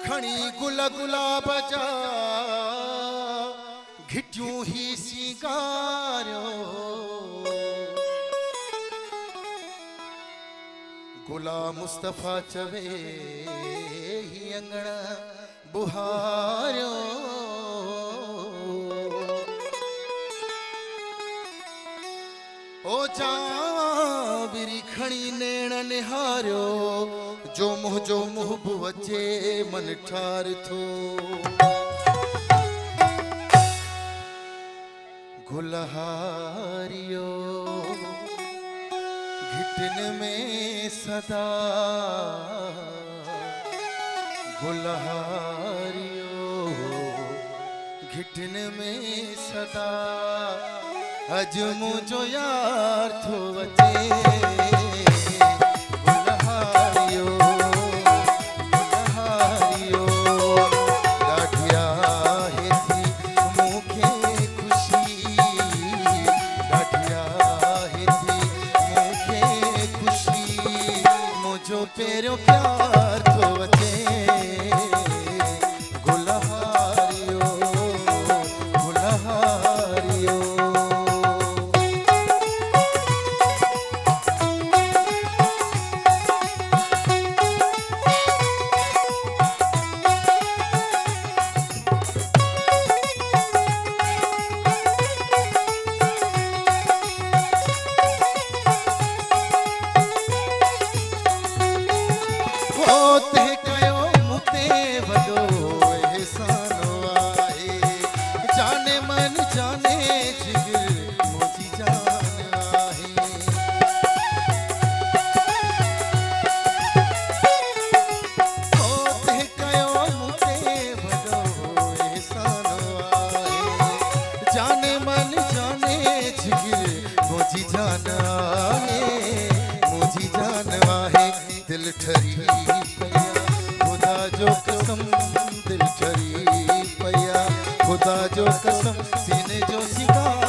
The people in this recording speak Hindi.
खणी गुला गुलाब जा घिटियूं ही सिंगारियो गुला मुस्तफा चवे ही अंगण बुहारियो ओ जाविरी खणी नेण निहारियो जो मुह बुवचे मन ठार थो गुलहारियो घिटन में सदा गुलहारियो घिटन में सदा अज मुझो यार थो वचे पेरो प्यार थो वचे गुलहारियो गुलहारियो दिल ठरी पया खुदा जो कसम दिल ठरी पया खुदा जो कसम सीने जो सिंगार